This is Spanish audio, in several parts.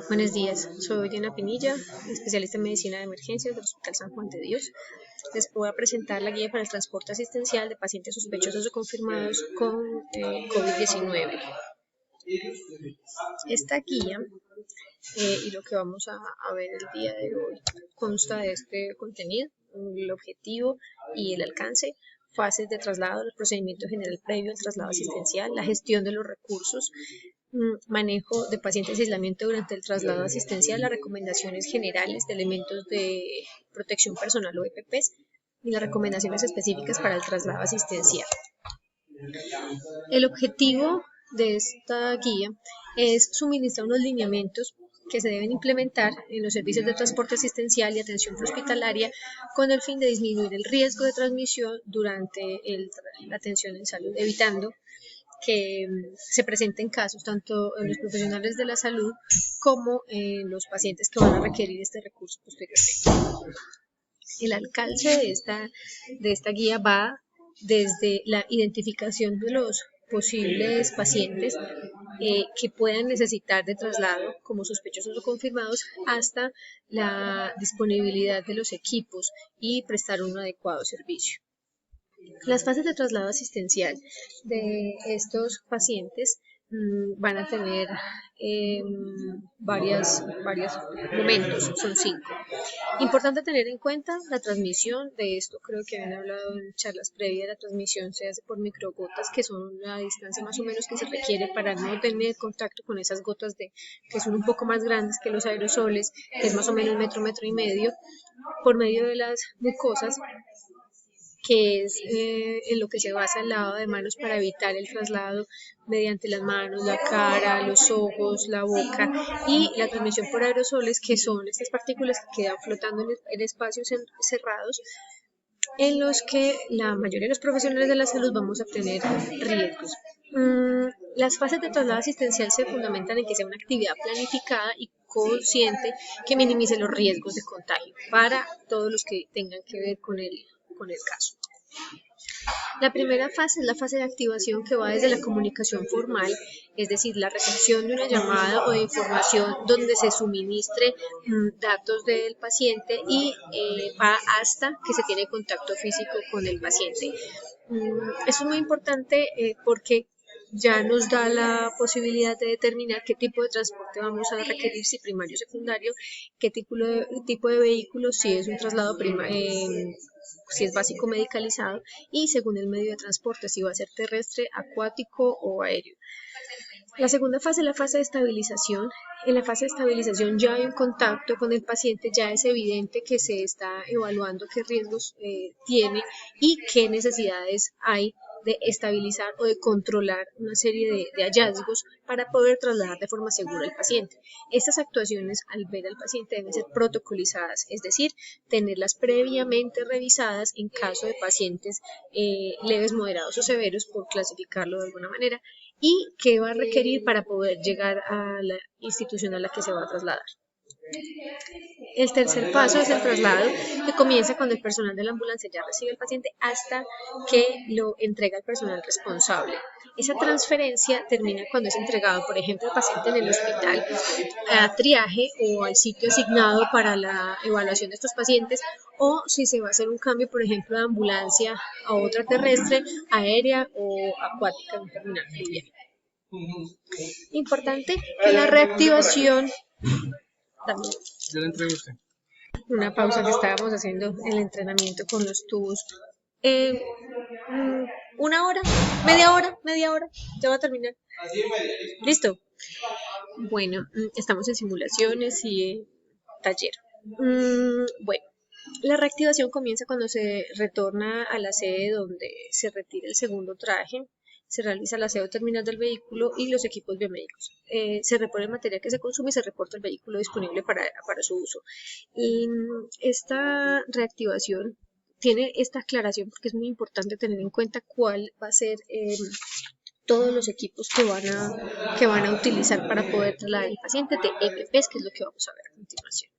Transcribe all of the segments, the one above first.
Buenos días, soy Diana Pinilla, especialista en medicina de emergencias del Hospital San Juan de Dios. Les voy a presentar la guía para el transporte asistencial de pacientes sospechosos o confirmados con COVID-19. Esta guía y lo que vamos a ver el día de hoy consta de este contenido, el objetivo y el alcance, fases de traslado, el procedimiento general previo al traslado asistencial, la gestión de los recursos, manejo de pacientes y aislamiento durante el traslado asistencial, las recomendaciones generales de elementos de protección personal o EPPs y las recomendaciones específicas para el traslado asistencial. El objetivo de esta guía es suministrar unos lineamientos que se deben implementar en los servicios de transporte asistencial y atención prehospitalaria con el fin de disminuir el riesgo de transmisión durante la atención en salud, evitando que se presenten casos tanto en los profesionales de la salud como en los pacientes que van a requerir este recurso posteriormente. El alcance de esta guía va desde la identificación de los posibles pacientes que puedan necesitar de traslado como sospechosos o confirmados hasta la disponibilidad de los equipos y prestar un adecuado servicio. Las fases de traslado asistencial de estos pacientes van a tener varios momentos, son 5. Importante tener en cuenta la transmisión, de esto creo que habían hablado en charlas previas, la transmisión se hace por microgotas, que son la distancia más o menos que se requiere para no tener contacto con esas gotas que son un poco más grandes que los aerosoles, que es más o menos metro y medio, por medio de las mucosas, que es en lo que se basa el lavado de manos para evitar el traslado mediante las manos, la cara, los ojos, la boca, y la transmisión por aerosoles, que son estas partículas que quedan flotando en espacios cerrados en los que la mayoría de los profesionales de la salud vamos a tener riesgos. Las fases de traslado asistencial se fundamentan en que sea una actividad planificada y consciente que minimice los riesgos de contagio para todos los que tengan que ver con el caso. La primera fase es la fase de activación, que va desde la comunicación formal, es decir, la recepción de una llamada o de información donde se suministre datos del paciente, y va hasta que se tiene contacto físico con el paciente. Eso es muy importante porque ya nos da la posibilidad de determinar qué tipo de transporte vamos a requerir, si primario o secundario, qué tipo de vehículo, si es un traslado si es básico medicalizado, y según el medio de transporte, si va a ser terrestre, acuático o aéreo. La segunda fase es la fase de estabilización. En la fase de estabilización ya hay un contacto con el paciente, ya es evidente que se está evaluando qué riesgos tiene y qué necesidades hay de estabilizar o de controlar una serie de hallazgos para poder trasladar de forma segura al paciente. Estas actuaciones al ver al paciente deben ser protocolizadas, es decir, tenerlas previamente revisadas en caso de pacientes leves, moderados o severos, por clasificarlo de alguna manera, y qué va a requerir para poder llegar a la institución a la que se va a trasladar. El tercer paso es el traslado, que comienza cuando el personal de la ambulancia ya recibe al paciente hasta que lo entrega el personal responsable. Esa transferencia termina cuando es entregado, por ejemplo, al paciente en el hospital a triaje o al sitio asignado para la evaluación de estos pacientes, o si se va a hacer un cambio, por ejemplo, de ambulancia a otra terrestre, aérea o acuática en un terminal fluvial. Importante que la reactivación también. Yo le entrego a usted. Una pausa que estábamos haciendo el entrenamiento con los tubos. Una hora, media hora, ya va a terminar. ¿Listo? Bueno, estamos en simulaciones y taller. Bueno, la reactivación comienza cuando se retorna a la sede donde se retira el segundo traje, se realiza el aseo terminal del vehículo y los equipos biomédicos. Se repone el material que se consume y se reporta el vehículo disponible para su uso. Y esta reactivación tiene esta aclaración porque es muy importante tener en cuenta cuál va a ser todos los equipos que van a utilizar para poder trasladar al paciente de EPPs, que es lo que vamos a ver a continuación.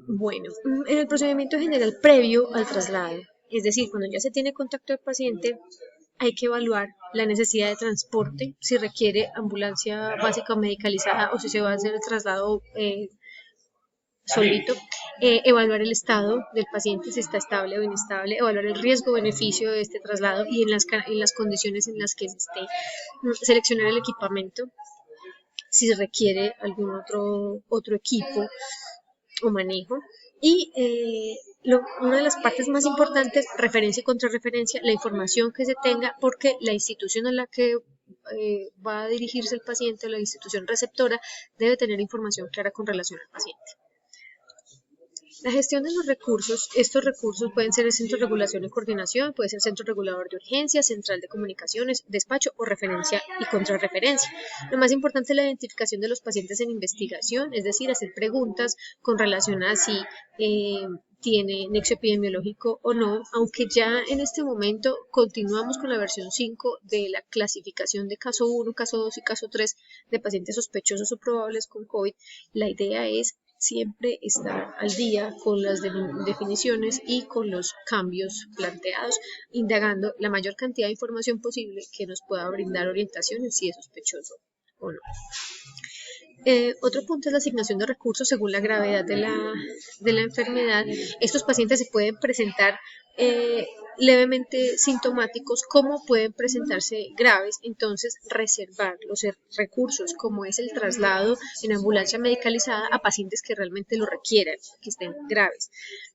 Bueno, en el procedimiento general previo al traslado, es decir, cuando ya se tiene contacto del paciente, hay que evaluar la necesidad de transporte, si requiere ambulancia básica o medicalizada o si se va a hacer el traslado solito, evaluar el estado del paciente, si está estable o inestable, evaluar el riesgo-beneficio de este traslado y en las condiciones en las que se esté, seleccionar el equipamiento, si se requiere algún otro equipo o manejo. Y una de las partes más importantes, referencia y contrarreferencia, la información que se tenga, porque la institución a la que va a dirigirse el paciente, la institución receptora, debe tener información clara con relación al paciente. La gestión de los recursos, estos recursos pueden ser el Centro de Regulación y Coordinación, puede ser Centro Regulador de Urgencias, Central de Comunicaciones, Despacho o Referencia y Contrarreferencia. Lo más importante es la identificación de los pacientes en investigación, es decir, hacer preguntas con relación a si tiene nexo epidemiológico o no, aunque ya en este momento continuamos con la versión 5 de la clasificación de caso 1, caso 2 y caso 3 de pacientes sospechosos o probables con COVID. La idea es siempre estar al día con las definiciones y con los cambios planteados, indagando la mayor cantidad de información posible que nos pueda brindar orientación en si es sospechoso o no. Otro punto es la asignación de recursos según la gravedad de la enfermedad. Estos pacientes se pueden presentar levemente sintomáticos, como pueden presentarse graves, entonces reservar los recursos como es el traslado en ambulancia medicalizada a pacientes que realmente lo requieran, que estén graves.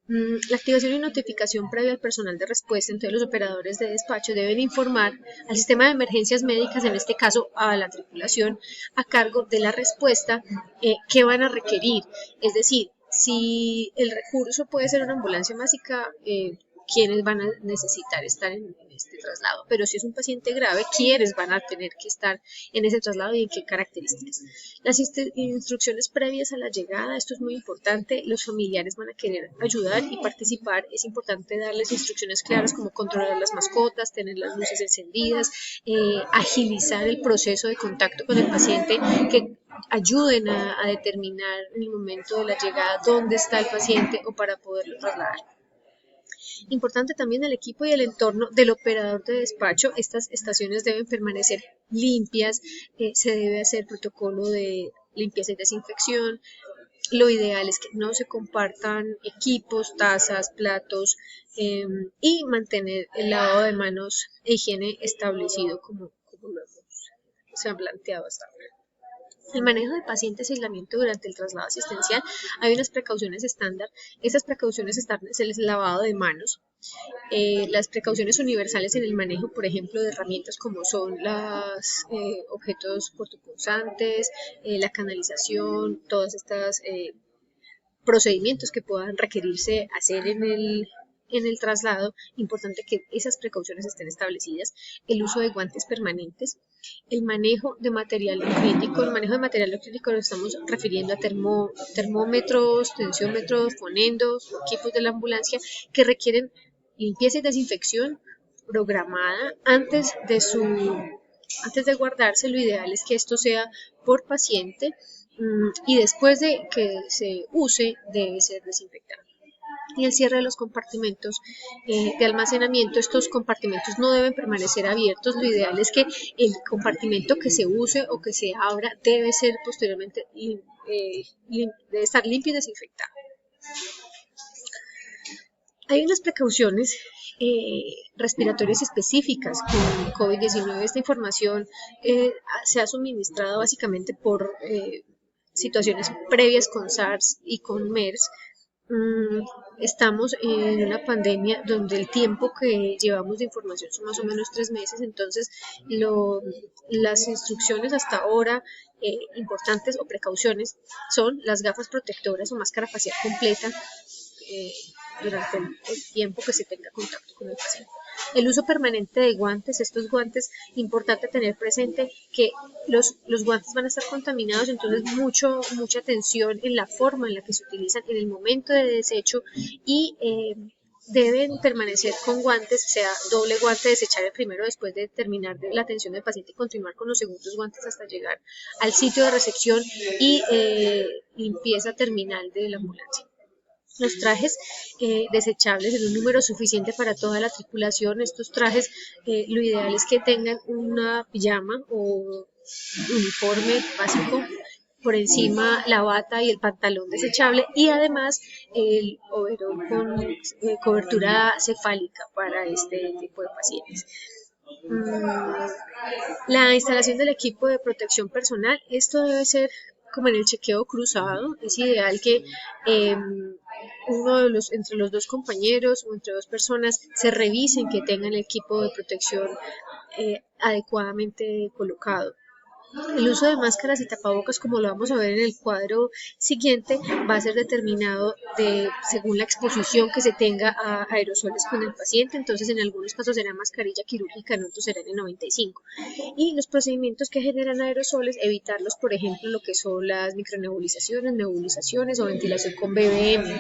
La activación y notificación previa al personal de respuesta, entonces los operadores de despacho deben informar al sistema de emergencias médicas, en este caso a la tripulación a cargo de la respuesta, qué van a requerir, es decir, si el recurso puede ser una ambulancia básica, quiénes van a necesitar estar en este traslado, pero si es un paciente grave, quiénes van a tener que estar en ese traslado y en qué características. Las instrucciones previas a la llegada, esto es muy importante, los familiares van a querer ayudar y participar, es importante darles instrucciones claras como controlar las mascotas, tener las luces encendidas, agilizar el proceso de contacto con el paciente, que ayuden a determinar en el momento de la llegada dónde está el paciente o para poderlo trasladar. Importante también el equipo y el entorno del operador de despacho. Estas estaciones deben permanecer limpias, se debe hacer protocolo de limpieza y desinfección. Lo ideal es que no se compartan equipos, tazas, platos, y mantener el lavado de manos e higiene establecido como se ha planteado hasta ahora. El manejo de pacientes y aislamiento durante el traslado asistencial, hay unas precauciones estándar. Estas precauciones estándar es el lavado de manos, las precauciones universales en el manejo, por ejemplo, de herramientas como son los objetos cortopunzantes, la canalización, todas estas procedimientos que puedan requerirse hacer en el traslado. Importante que esas precauciones estén establecidas, el uso de guantes permanentes, el manejo de material crítico. El manejo de material crítico nos estamos refiriendo a termómetros, tensiómetros, fonendos, equipos de la ambulancia que requieren limpieza y desinfección programada antes de guardarse. Lo ideal es que esto sea por paciente, y después de que se use debe ser desinfectado. Y el cierre de los compartimentos de almacenamiento. Estos compartimentos no deben permanecer abiertos. Lo ideal es que el compartimento que se use o que se abra debe ser posteriormente debe estar limpio y desinfectado. Hay unas precauciones respiratorias específicas con COVID-19. Esta información se ha suministrado básicamente por situaciones previas con SARS y con MERS. Estamos en una pandemia donde el tiempo que llevamos de información son más o menos 3 meses, entonces las instrucciones hasta ahora importantes o precauciones son las gafas protectoras o máscara facial completa durante el tiempo que se tenga contacto con el paciente. El uso permanente de guantes. Estos guantes, importante tener presente que los guantes van a estar contaminados, entonces mucha atención en la forma en la que se utilizan en el momento de desecho, y deben permanecer con guantes, sea doble guante, desechar el primero después de terminar la atención del paciente y continuar con los segundos guantes hasta llegar al sitio de recepción y limpieza terminal de la ambulancia. Los trajes desechables en un número suficiente para toda la tripulación. Estos trajes lo ideal es que tengan una pijama o uniforme básico, por encima la bata y el pantalón desechable, y además el overol con cobertura cefálica para este tipo de pacientes. La instalación del equipo de protección personal, esto debe ser como en el chequeo cruzado. Es ideal que entre los dos compañeros o entre dos personas se revisen que tengan el equipo de protección adecuadamente colocado. El uso de máscaras y tapabocas, como lo vamos a ver en el cuadro siguiente, va a ser determinado según la exposición que se tenga a aerosoles con el paciente. Entonces, en algunos casos será mascarilla quirúrgica, en otros serán en 95. Y los procedimientos que generan aerosoles, evitarlos, por ejemplo, lo que son las micronebulizaciones, nebulizaciones o ventilación con BBM.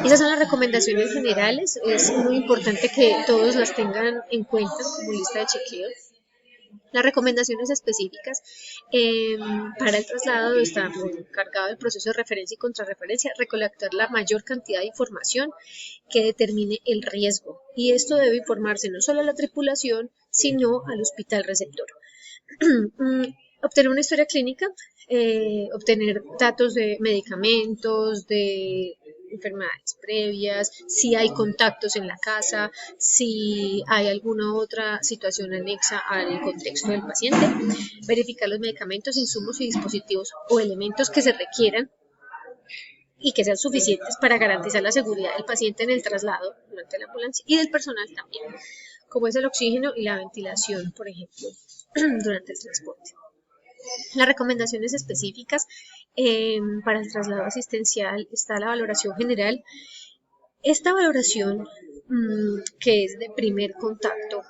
Esas son las recomendaciones generales. Es muy importante que todos las tengan en cuenta como lista de chequeo. Las recomendaciones específicas para el traslado están encargado del proceso de referencia y contrarreferencia, recolectar la mayor cantidad de información que determine el riesgo. Y esto debe informarse no solo a la tripulación, sino al hospital receptor. Obtener una historia clínica, obtener datos de medicamentos, de enfermedades previas, si hay contactos en la casa, si hay alguna otra situación anexa al contexto del paciente, verificar los medicamentos, insumos y dispositivos o elementos que se requieran y que sean suficientes para garantizar la seguridad del paciente en el traslado durante la ambulancia y del personal también, como es el oxígeno y la ventilación, por ejemplo, durante el transporte. Las recomendaciones específicas para el traslado asistencial está la valoración general. Esta valoración, que es de primer contacto,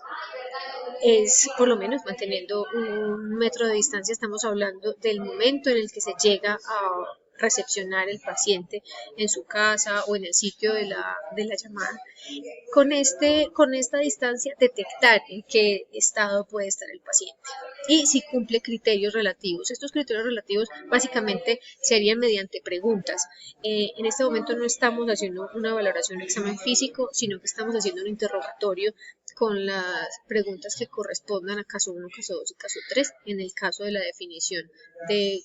es por lo menos manteniendo 1 metro de distancia. Estamos hablando del momento en el que se llega a recepcionar el paciente en su casa o en el sitio de la llamada. Con esta distancia, detectar en qué estado puede estar el paciente y si cumple criterios relativos. Estos criterios relativos básicamente serían mediante preguntas. En este momento no estamos haciendo una valoración de examen físico, sino que estamos haciendo un interrogatorio con las preguntas que correspondan a caso 1, caso 2 y caso 3, en el caso de la definición de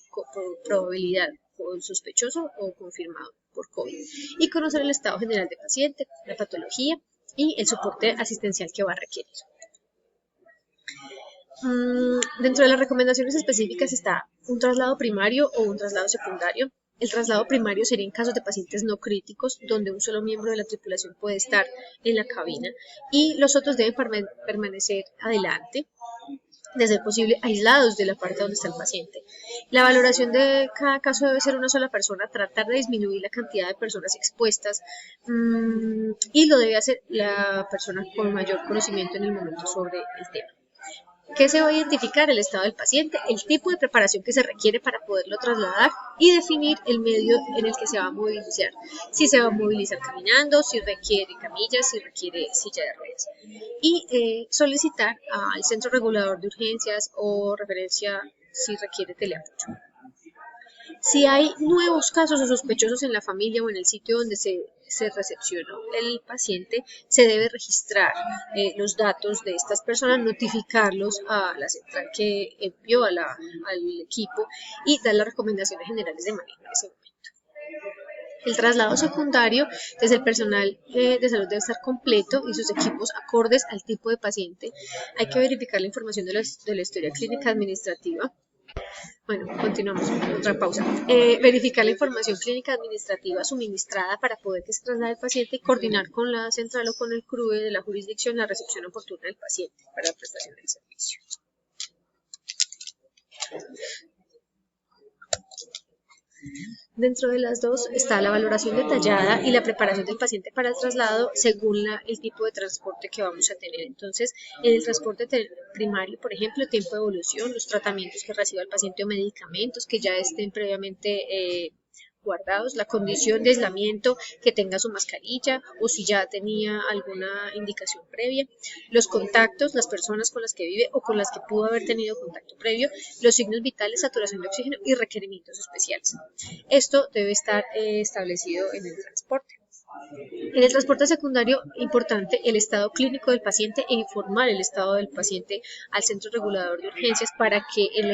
probabilidad con sospechoso o confirmado por COVID, y conocer el estado general del paciente, la patología y el soporte asistencial que va a requerir. Dentro de las recomendaciones específicas está un traslado primario o un traslado secundario. El traslado primario sería en casos de pacientes no críticos, donde un solo miembro de la tripulación puede estar en la cabina y los otros deben permanecer adelante, de ser posible aislados de la parte donde está el paciente. La valoración de cada caso debe ser una sola persona, tratar de disminuir la cantidad de personas expuestas, y lo debe hacer la persona con mayor conocimiento en el momento sobre el tema. ¿Qué se va a identificar? El estado del paciente, el tipo de preparación que se requiere para poderlo trasladar y definir el medio en el que se va a movilizar. Si se va a movilizar caminando, si requiere camillas, si requiere silla de ruedas. Y solicitar al centro regulador de urgencias o referencia si requiere teleapoyo. Si hay nuevos casos o sospechosos en la familia o en el sitio donde se recepcionó el paciente, se debe registrar los datos de estas personas, notificarlos a la central que envió al equipo y dar las recomendaciones generales de manejo en ese momento. El traslado secundario, desde el personal de salud debe estar completo y sus equipos acordes al tipo de paciente. Hay que verificar la información de la historia clínica administrativa. Bueno, continuamos, otra pausa. Verificar la información clínica administrativa suministrada para poder que se traslade el paciente y coordinar con la central o con el CRUE de la jurisdicción la recepción oportuna del paciente para la prestación del servicio. Dentro de las dos está la valoración detallada y la preparación del paciente para el traslado según el tipo de transporte que vamos a tener. Entonces, en el transporte primario, por ejemplo, tiempo de evolución, los tratamientos que reciba el paciente o medicamentos que ya estén previamente guardados, la condición de aislamiento, que tenga su mascarilla o si ya tenía alguna indicación previa, los contactos, las personas con las que vive o con las que pudo haber tenido contacto previo, los signos vitales, saturación de oxígeno y requerimientos especiales. Esto debe estar establecido en el transporte. En el transporte secundario, importante el estado clínico del paciente e informar el estado del paciente al centro regulador de urgencias para que el